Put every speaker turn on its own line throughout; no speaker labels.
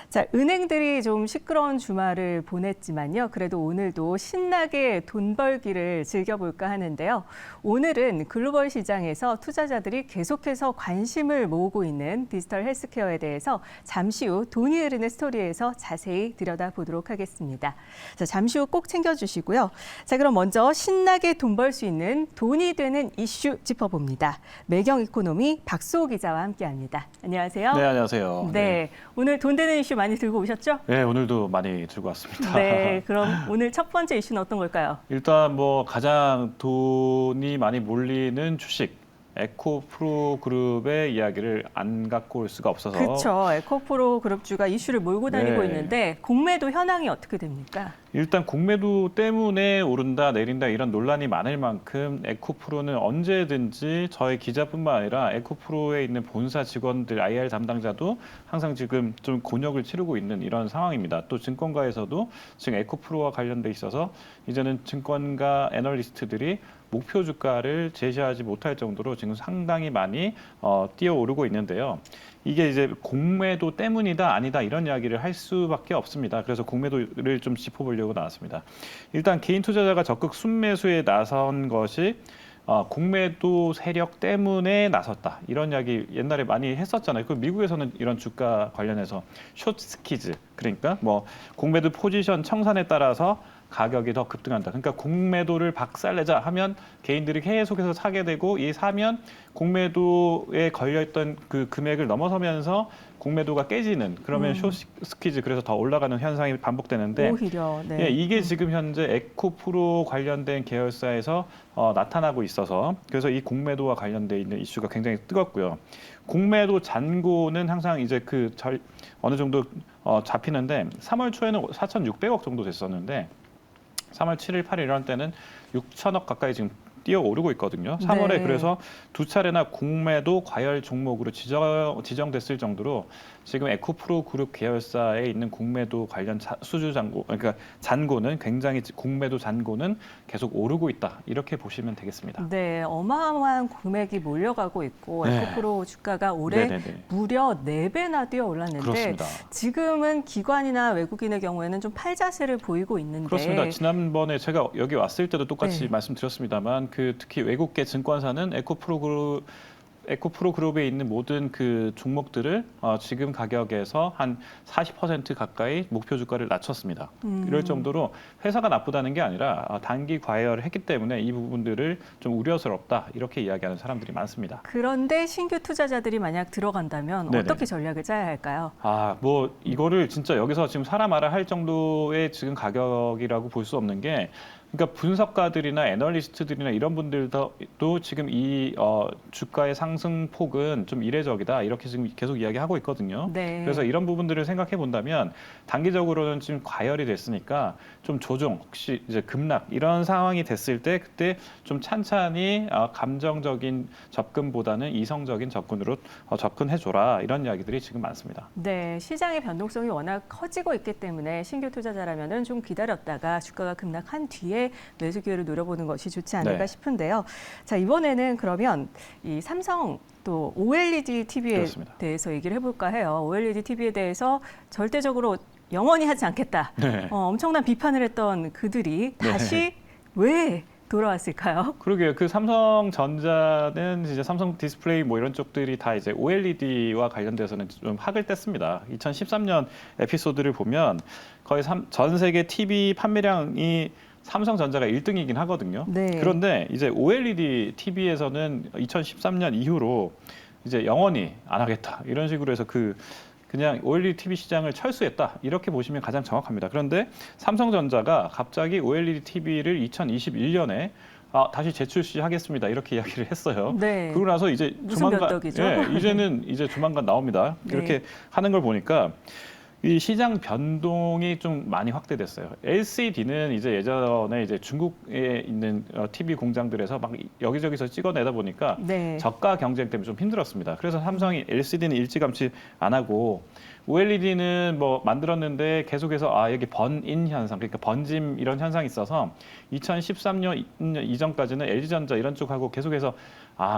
자, 은행들이 좀 시끄러운 주말을 보냈지만요. 그래도 오늘도 신나게 돈 벌기를 즐겨볼까 하는데요. 오늘은 글로벌 시장에서 투자자들이 계속해서 관심을 모으고 있는 디지털 헬스케어에 대해서 잠시 후 돈이 흐르는 스토리에서 자세히 들여다보도록 하겠습니다. 자, 잠시 후 꼭 챙겨주시고요. 자, 그럼 먼저 신나게 돈 벌 수 있는 돈이 되는 이슈 짚어봅니다. 매경 이코노미 박수호 기자와 함께합니다. 안녕하세요.
네, 안녕하세요.
네, 오늘 돈 되는 이슈 많이 들고 오셨죠?
네, 오늘도 많이 들고 왔습니다.
네, 그럼 오늘 첫 번째 이슈는 어떤 걸까요?
일단 뭐 가장 돈이 많이 몰리는 주식, 에코프로 그룹의 이야기를 안 갖고 올 수가 없어서.
그렇죠. 에코프로 그룹주가 이슈를 몰고 다니고
네.
있는데 공매도 현황이 어떻게 됩니까?
일단 공매도 때문에 오른다 내린다 이런 논란이 많을 만큼 에코프로는 언제든지 저희 기자뿐만 아니라 에코프로에 있는 본사 직원들, IR 담당자도 항상 지금 좀 곤욕을 치르고 있는 이런 상황입니다. 또 증권가에서도 지금 에코프로와 관련돼 있어서 이제는 증권가 애널리스트들이 목표 주가를 제시하지 못할 정도로 지금 상당히 많이 뛰어오르고 있는데요. 이게 이제 공매도 때문이다 아니다 이런 이야기를 할 수밖에 없습니다. 그래서 공매도를 좀 짚어보려고 나왔습니다. 일단 개인 투자자가 적극 순매수에 나선 것이 공매도 세력 때문에 나섰다. 이런 이야기 옛날에 많이 했었잖아요. 그 미국에서는 이런 주가 관련해서 숏 스퀴즈, 그러니까 뭐 공매도 포지션 청산에 따라서 가격이 더 급등한다. 그러니까 공매도를 박살내자 하면 개인들이 계속해서 사게 되고 이 사면 공매도에 걸려있던 그 금액을 넘어서면서 공매도가 깨지는 그러면 숏 스퀴즈 그래서 더 올라가는 현상이 반복되는데
오히려 네.
예, 이게 지금 현재 에코프로 관련된 계열사에서 나타나고 있어서 그래서 이 공매도와 관련돼 있는 이슈가 굉장히 뜨겁고요. 공매도 잔고는 항상 이제 어느 정도 잡히는데 3월 초에는 4,600억 정도 됐었는데 3월 7일, 8일 이런 때는 6천억 가까이 지금 뛰어오르고 있거든요. 3월에
네.
그래서 두 차례나 공매도 과열 종목으로 지정됐을 정도로 지금 에코프로 그룹 계열사에 있는 공매도 관련 수주 잔고, 그러니까 잔고는 굉장히 공매도 잔고는 계속 오르고 있다. 이렇게 보시면 되겠습니다.
네, 어마어마한 금액이 몰려가고 있고
네.
에코프로 주가가 올해
네네네.
무려 4배나 뛰어 올랐는데
그렇습니다.
지금은 기관이나 외국인의 경우에는 좀 팔자세를 보이고 있는데
그렇습니다. 지난번에 제가 여기 왔을 때도 똑같이
네.
말씀드렸습니다만 특히 외국계 증권사는 에코프로 그룹에 있는 모든 그 종목들을 지금 가격에서 한 40% 가까이 목표 주가를 낮췄습니다. 이럴 정도로 회사가 나쁘다는 게 아니라 단기 과열을 했기 때문에 이 부분들을 좀 우려스럽다 이렇게 이야기하는 사람들이 많습니다.
그런데 신규 투자자들이 만약 들어간다면
네네.
어떻게 전략을 짜야 할까요?
뭐 이거를 진짜 여기서 지금 사람 알아 할 정도의 지금 가격이라고 볼 수 없는 게 그러니까 분석가들이나 애널리스트들이나 이런 분들도 지금 이 주가의 상승폭은 좀 이례적이다 이렇게 지금 계속 이야기하고 있거든요.
네.
그래서 이런 부분들을 생각해 본다면 단기적으로는 지금 과열이 됐으니까 좀 조정, 혹시 이제 급락 이런 상황이 됐을 때 그때 좀 찬찬히 감정적인 접근보다는 이성적인 접근으로 접근해줘라 이런 이야기들이 지금 많습니다.
네, 시장의 변동성이 워낙 커지고 있기 때문에 신규 투자자라면은 좀 기다렸다가 주가가 급락한 뒤에 매수 기회를 노려보는 것이 좋지 않을까
네.
싶은데요. 자, 이번에는 그러면 이 삼성 또 OLED TV에
그렇습니다.
대해서 얘기를 해볼까 해요. OLED TV에 대해서 절대적으로 영원히 하지 않겠다.
네.
엄청난 비판을 했던 그들이 다시 왜 돌아왔을까요?
그러게요. 그 삼성전자는 이제 삼성 디스플레이 뭐 이런 쪽들이 다 이제 OLED와 관련돼서는 좀 학을 뗐습니다. 2013년 에피소드를 보면 거의 전 세계 TV 판매량이 삼성전자가 1등이긴 하거든요.
네.
그런데 이제 OLED TV에서는 2013년 이후로 이제 영원히 안 하겠다 이런 식으로 해서 그냥 OLED TV 시장을 철수했다 이렇게 보시면 가장 정확합니다. 그런데 삼성전자가 갑자기 OLED TV를 2021년에 다시 재출시하겠습니다 이렇게 이야기를 했어요.
네.
그러고 나서 이제
무슨 변덕이죠?
이제는 이제 조만간 나옵니다.
네.
이렇게 하는 걸 보니까 이 시장 변동이 좀 많이 확대됐어요. LCD는 이제 예전에 이제 중국에 있는 TV 공장들에서 막 여기저기서 찍어내다 보니까
네.
저가 경쟁 때문에 좀 힘들었습니다. 그래서 삼성이 LCD는 일찌감치 안 하고 OLED는 뭐 만들었는데 계속해서 여기 번인 현상, 그러니까 번짐 이런 현상이 있어서 2013년 이전까지는 LG전자 이런 쪽하고 계속해서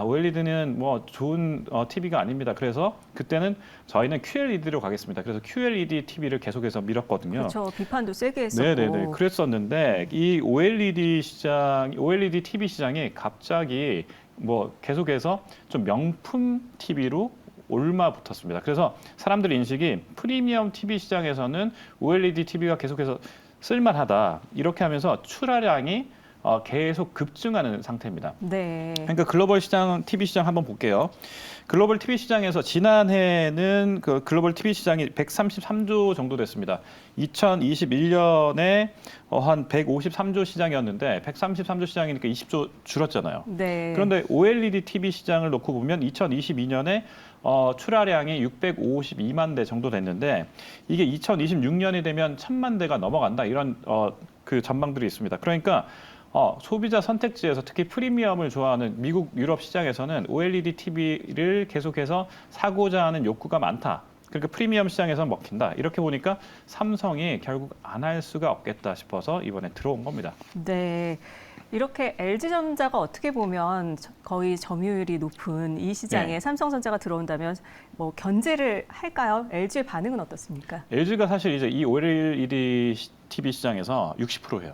OLED는 뭐 좋은 TV가 아닙니다. 그래서 그때는 저희는 QLED로 가겠습니다. 그래서 QLED TV를 계속해서 밀었거든요.
그렇죠. 비판도 세게 했었고.
네네네. 그랬었는데 이 OLED 시장, OLED TV 시장이 갑자기 뭐 계속해서 좀 명품 TV로 올마붙었습니다. 그래서 사람들 인식이 프리미엄 TV 시장에서는 OLED TV가 계속해서 쓸만하다. 이렇게 하면서 출하량이 계속 급증하는 상태입니다.
네.
그러니까 글로벌 시장, TV 시장 한번 볼게요. 글로벌 TV 시장에서 지난해는 그 글로벌 TV 시장이 133조 정도 됐습니다. 2021년에 한 153조 시장이었는데 133조 시장이니까 20조 줄었잖아요.
네.
그런데 OLED TV 시장을 놓고 보면 2022년에 출하량이 652만 대 정도 됐는데 이게 2026년이 되면 1000만 대가 넘어간다 이런 그 전망들이 있습니다. 그러니까 소비자 선택지에서 특히 프리미엄을 좋아하는 미국, 유럽 시장에서는 OLED TV를 계속해서 사고자 하는 욕구가 많다. 그러니까 프리미엄 시장에서 먹힌다. 이렇게 보니까 삼성이 결국 안 할 수가 없겠다 싶어서 이번에 들어온 겁니다.
네. 이렇게 LG전자가 어떻게 보면 거의 점유율이 높은 이 시장에
네.
삼성전자가 들어온다면 뭐 견제를 할까요? LG의 반응은 어떻습니까?
LG가 사실 이제 이 OLED TV 시장에서 60%예요.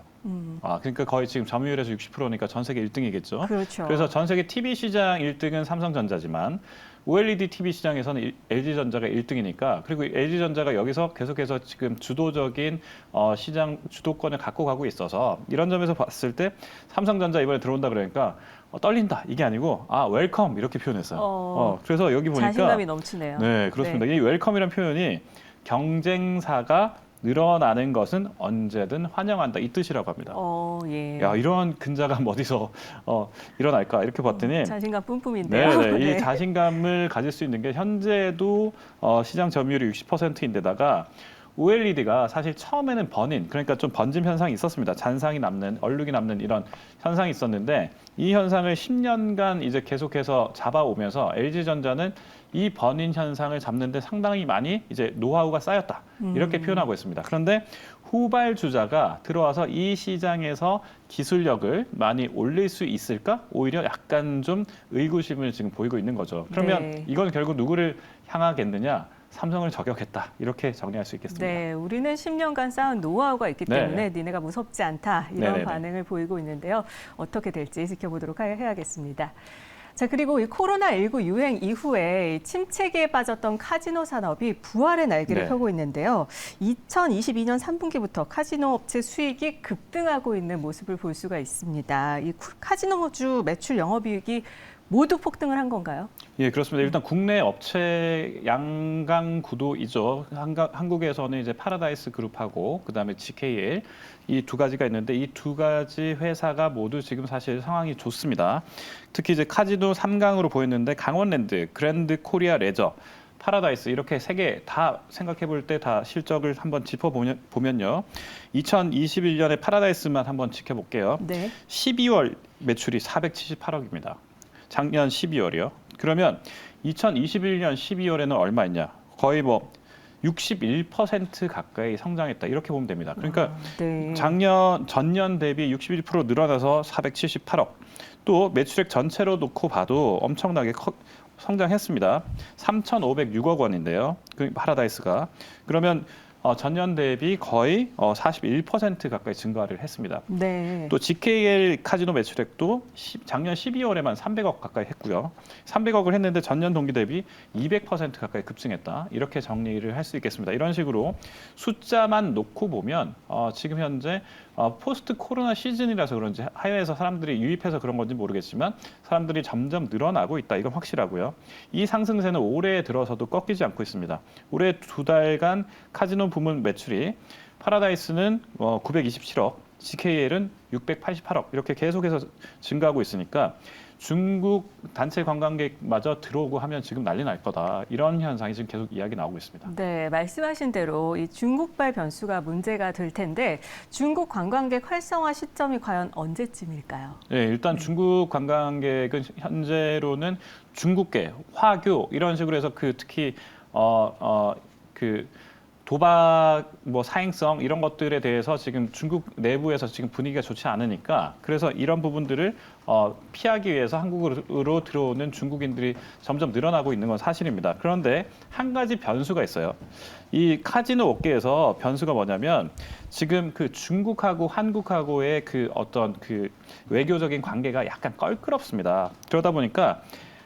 그러니까 거의 지금 점유율에서 60%니까 전 세계 1등이겠죠.
그렇죠.
그래서 전 세계 TV 시장 1등은 삼성전자지만 OLED TV 시장에서는 LG전자가 1등이니까 그리고 LG전자가 여기서 계속해서 지금 주도적인 시장 주도권을 갖고 가고 있어서 이런 점에서 봤을 때 삼성전자 이번에 들어온다 그러니까 떨린다 이게 아니고 웰컴 이렇게 표현했어요. 그래서 여기 보니까
자신감이 넘치네요.
네, 그렇습니다. 이 웰컴이라는 표현이 경쟁사가 늘어나는 것은 언제든 환영한다 이 뜻이라고 합니다.
예.
야, 이런 근자감 어디서 일어날까 이렇게 봤더니
자신감 뿜뿜인데요.
네네, 이
네.
자신감을 가질 수 있는 게 현재도 시장 점유율이 60%인데다가 OLED가 사실 처음에는 번인, 그러니까 좀 번짐 현상이 있었습니다. 잔상이 남는, 얼룩이 남는 이런 현상이 있었는데 이 현상을 10년간 이제 계속해서 잡아오면서 LG전자는 이 번인 현상을 잡는데 상당히 많이 이제 노하우가 쌓였다. 이렇게 표현하고 있습니다. 그런데 후발주자가 들어와서 이 시장에서 기술력을 많이 올릴 수 있을까? 오히려 약간 좀 의구심을 지금 보이고 있는 거죠. 그러면
네.
이건 결국 누구를 향하겠느냐? 삼성을 저격했다. 이렇게 정리할 수 있겠습니다.
네, 우리는 10년간 쌓은 노하우가 있기
네.
때문에 니네가 무섭지 않다 이런
네네네.
반응을 보이고 있는데요. 어떻게 될지 지켜보도록 해야겠습니다. 자, 그리고 이 코로나19 유행 이후에 침체기에 빠졌던 카지노 산업이 부활의 날개를
네.
펴고 있는데요. 2022년 3분기부터 카지노 업체 수익이 급등하고 있는 모습을 볼 수가 있습니다. 이 카지노주 매출 영업이익이 모두 폭등을 한 건가요?
예, 그렇습니다. 일단 국내 업체 양강 구도이죠. 한국에서는 이제 파라다이스 그룹하고 그다음에 GKL 이 두 가지가 있는데 이 두 가지 회사가 모두 지금 사실 상황이 좋습니다. 특히 이제 카지노 3강으로 보였는데 강원랜드, 그랜드 코리아 레저, 파라다이스 이렇게 세 개 다 생각해 볼 때 다 실적을 한번 짚어보면요. 2021년에 파라다이스만 한번 지켜볼게요.
네.
12월 매출이 478억입니다. 작년 12월이요. 그러면 2021년 12월에는 얼마였냐? 거의 뭐 61% 가까이 성장했다. 이렇게 보면 됩니다. 그러니까
네.
전년 대비 61% 늘어나서 478억. 또 매출액 전체로 놓고 봐도 엄청나게 성장했습니다. 3,506억 원인데요. 그 파라다이스가. 그러면 전년 대비 거의 41% 가까이 증가를 했습니다.
네.
또 GKL 카지노 매출액도 작년 12월에만 300억 가까이 했고요. 300억을 했는데 전년 동기 대비 200% 가까이 급증했다. 이렇게 정리를 할 수 있겠습니다. 이런 식으로 숫자만 놓고 보면 지금 현재 포스트 코로나 시즌이라서 그런지 해외에서 사람들이 유입해서 그런 건지 모르겠지만 사람들이 점점 늘어나고 있다. 이건 확실하고요. 이 상승세는 올해 들어서도 꺾이지 않고 있습니다. 올해 2달간 카지노 부문 매출이 파라다이스는 927억, GKL은 688억 이렇게 계속해서 증가하고 있으니까 중국 단체 관광객마저 들어오고 하면 지금 난리 날 거다. 이런 현상이 지금 계속 이야기 나오고 있습니다.
네, 말씀하신 대로 이 중국발 변수가 문제가 될 텐데 중국 관광객 활성화 시점이 과연 언제쯤일까요?
네, 일단 중국 관광객은 현재로는 중국계, 화교 이런 식으로 해서 그 특히 그 도박 뭐 사행성 이런 것들에 대해서 지금 중국 내부에서 지금 분위기가 좋지 않으니까 그래서 이런 부분들을 피하기 위해서 한국으로 들어오는 중국인들이 점점 늘어나고 있는 건 사실입니다. 그런데 한 가지 변수가 있어요. 이 카지노 업계에서 변수가 뭐냐면 지금 그 중국하고 한국하고의 그 어떤 그 외교적인 관계가 약간 껄끄럽습니다. 그러다 보니까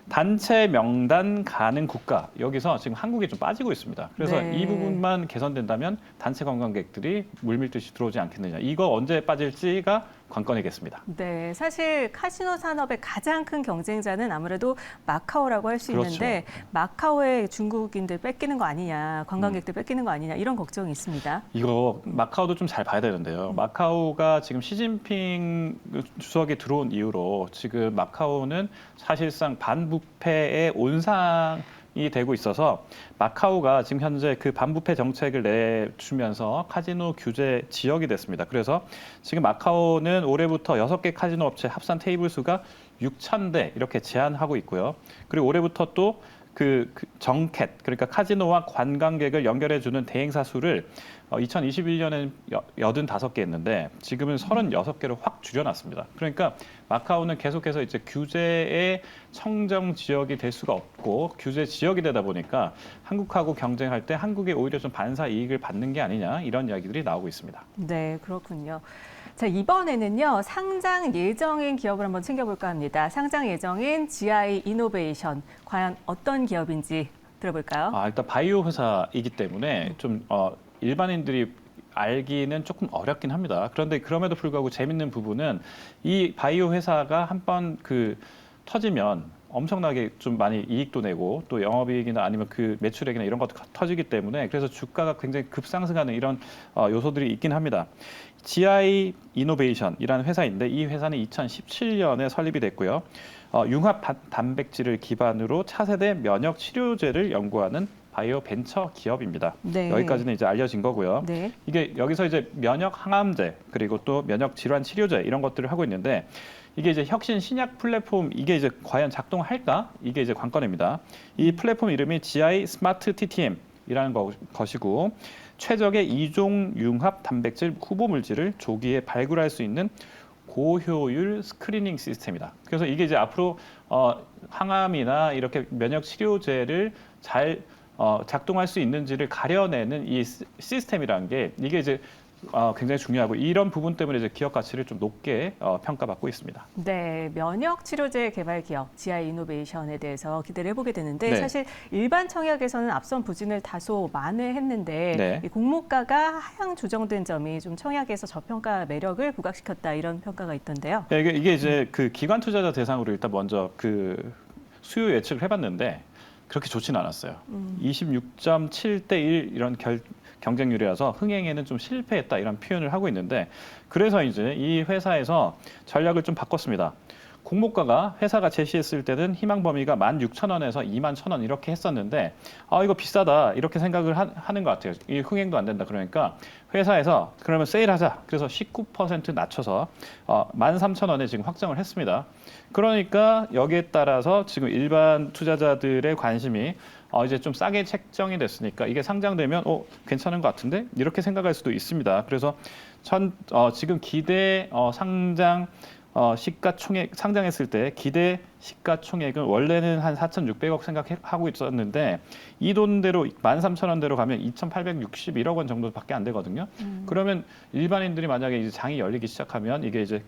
단체 명단 가는 국가 여기서 지금 한국이 좀 빠지고 있습니다. 그래서
네.
이 부분만 개선된다면 단체 관광객들이 물밀듯이 들어오지 않겠느냐. 이거 언제 빠질지가 관건이겠습니다.
네, 사실 카지노 산업의 가장 큰 경쟁자는 아무래도 마카오라고 할 수
그렇죠.
있는데 마카오의 중국인들 뺏기는 거 아니냐, 관광객들 뺏기는 거 아니냐 이런 걱정이 있습니다.
이거 마카오도 좀 잘 봐야 되는데요. 마카오가 지금 시진핑 주석이 들어온 이후로 지금 마카오는 사실상 반부패의 온상이 되고 있어서 마카오가 지금 현재 그 반부패 정책을 내주면서 카지노 규제 지역이 됐습니다. 그래서 지금 마카오는 올해부터 6개 카지노 업체 합산 테이블 수가 6,000대 이렇게 제한하고 있고요. 그리고 올해부터 또 그 정캣 그러니까 카지노와 관광객을 연결해주는 대행사 수를 2021년엔 85개 했는데 지금은 36개로 확 줄여놨습니다. 그러니까 마카오는 계속해서 이제 규제의 청정 지역이 될 수가 없고 규제 지역이 되다 보니까 한국하고 경쟁할 때 한국이 오히려 좀 반사 이익을 받는 게 아니냐 이런 이야기들이 나오고 있습니다.
네, 그렇군요. 자, 이번에는요, 상장 예정인 기업을 한번 챙겨볼까 합니다. 상장 예정인 GI 이노베이션, 과연 어떤 기업인지 들어볼까요?
일단 바이오 회사이기 때문에 좀 일반인들이 알기는 조금 어렵긴 합니다. 그런데 그럼에도 불구하고 재밌는 부분은 이 바이오 회사가 한번 그 터지면 엄청나게 좀 많이 이익도 내고 또 영업이익이나 아니면 그 매출액이나 이런 것도 터지기 때문에 그래서 주가가 굉장히 급상승하는 이런 요소들이 있긴 합니다. GI 이노베이션이라는 회사인데 이 회사는 2017년에 설립이 됐고요. 융합 단백질을 기반으로 차세대 면역 치료제를 연구하는 바이오 벤처 기업입니다.
네.
여기까지는 이제 알려진 거고요.
네.
이게 여기서 이제 면역 항암제 그리고 또 면역 질환 치료제 이런 것들을 하고 있는데 이게 이제 혁신 신약 플랫폼 이게 이제 과연 작동할까? 이게 이제 관건입니다. 이 플랫폼 이름이 GI 스마트 TTM이라는 것이고 최적의 이종 융합 단백질 후보 물질을 조기에 발굴할 수 있는 고효율 스크리닝 시스템이다. 그래서 이게 이제 앞으로 항암이나 이렇게 면역 치료제를 잘 작동할 수 있는지를 가려내는 이 시스템이라는 게 이게 이제 굉장히 중요하고 이런 부분 때문에 이제 기업 가치를 좀 높게 평가받고 있습니다.
네, 면역 치료제 개발 기업 GI 이노베이션에 대해서 기대를 해보게 되는데
네.
사실 일반 청약에서는 앞선 부진을 다소 만회했는데
네.
이 공모가가 하향 조정된 점이 좀 청약에서 저평가 매력을 부각시켰다 이런 평가가 있던데요.
네, 이게 이제 그 기관 투자자 대상으로 일단 먼저 그 수요 예측을 해봤는데 그렇게 좋지는 않았어요. 26.7대 1 이런 경쟁률이라서 흥행에는 좀 실패했다 이런 표현을 하고 있는데 그래서 이제 이 회사에서 전략을 좀 바꿨습니다. 공모가가 회사가 제시했을 때는 희망 범위가 16,000원에서 21,000원 이렇게 했었는데 이거 비싸다 이렇게 생각을 하는 것 같아요. 이 흥행도 안 된다 그러니까 회사에서 그러면 세일하자. 그래서 19% 낮춰서 13,000원에 지금 확정을 했습니다. 그러니까 여기에 따라서 지금 일반 투자자들의 관심이 이제 좀 싸게 책정이 됐으니까 이게 상장되면 괜찮은 것 같은데 이렇게 생각할 수도 있습니다. 그래서 지금 기대 상장 시가총액 상장했을 때 기대 시가총액은 원래는 한 4,600억 생각하고 있었는데 이 돈대로 13,000원대로 가면 2,861억 원 정도밖에 안 되거든요. 그러면 일반인들이 만약에 이제 장이 열리기 시작하면 이게 이제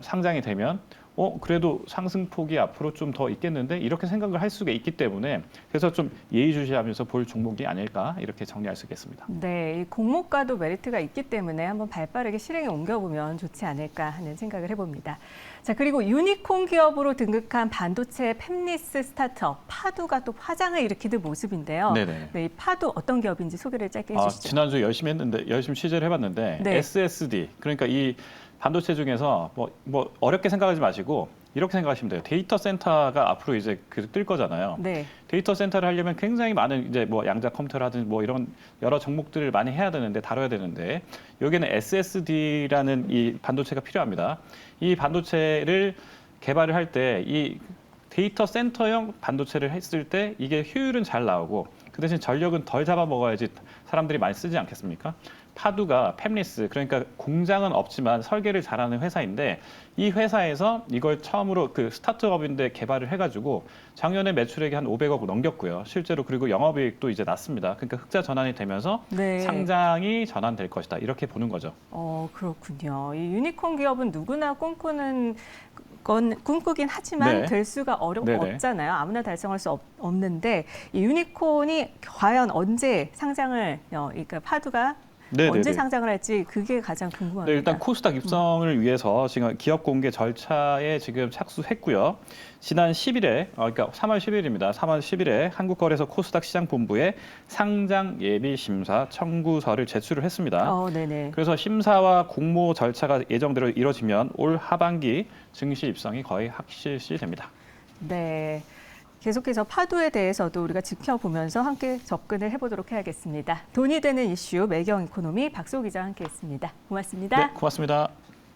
상장이 되면 그래도 상승폭이 앞으로 좀 더 있겠는데 이렇게 생각을 할 수가 있기 때문에 그래서 좀 예의주시하면서 볼 종목이 아닐까 이렇게 정리할 수 있겠습니다.
네, 이 공모가도 메리트가 있기 때문에 한번 발빠르게 실행에 옮겨보면 좋지 않을까 하는 생각을 해봅니다. 자, 그리고 유니콘 기업으로 등극한 반도체 팹리스 스타트업 파두가 또 화장을 일으키는 모습인데요.
네네.
네, 이 파두 어떤 기업인지 소개를 짧게 해주시죠.
지난주 열심히 취재를 해봤는데
네.
SSD 그러니까 이 반도체 중에서 뭐 어렵게 생각하지 마시고 이렇게 생각하시면 돼요. 데이터 센터가 앞으로 이제 뜰 거잖아요.
네.
데이터 센터를 하려면 굉장히 많은 이제 뭐 양자 컴퓨터라든지 뭐 이런 여러 종목들을 많이 해야 되는데 다뤄야 되는데 여기는 SSD라는 이 반도체가 필요합니다. 이 반도체를 개발을 할 때 이 데이터 센터형 반도체를 했을 때 이게 효율은 잘 나오고 그 대신 전력은 덜 잡아먹어야지 사람들이 많이 쓰지 않겠습니까? 파두가 팹리스, 그러니까 공장은 없지만 설계를 잘하는 회사인데 이 회사에서 이걸 처음으로 그 스타트업인데 개발을 해가지고 작년에 매출액이 한 500억 넘겼고요. 실제로 그리고 영업이익도 이제 났습니다. 그러니까 흑자 전환이 되면서
네.
상장이 전환될 것이다. 이렇게 보는 거죠.
그렇군요. 이 유니콘 기업은 누구나 꿈꾸긴 하지만
네.
될 수가
네네.
없잖아요. 아무나 달성할 수 없는데 이 유니콘이 과연 언제 상장을 그러니까 파두가
네네네.
언제 상장을 할지 그게 가장 궁금합니다.
네, 일단 코스닥 입성을 위해서 지금 기업 공개 절차에 지금 착수했고요. 지난 10일에, 그러니까 3월 10일입니다. 3월 10일에 한국거래소 코스닥 시장본부에 상장 예비 심사 청구서를 제출을 했습니다.
네네.
그래서 심사와 공모 절차가 예정대로 이뤄지면 올 하반기 증시 입성이 거의 확실시됩니다.
네. 계속해서 파도에 대해서도 우리가 지켜보면서 함께 접근을 해보도록 해야겠습니다. 돈이 되는 이슈 매경 이코노미 박소 기자와 함께했습니다. 고맙습니다.
네, 고맙습니다.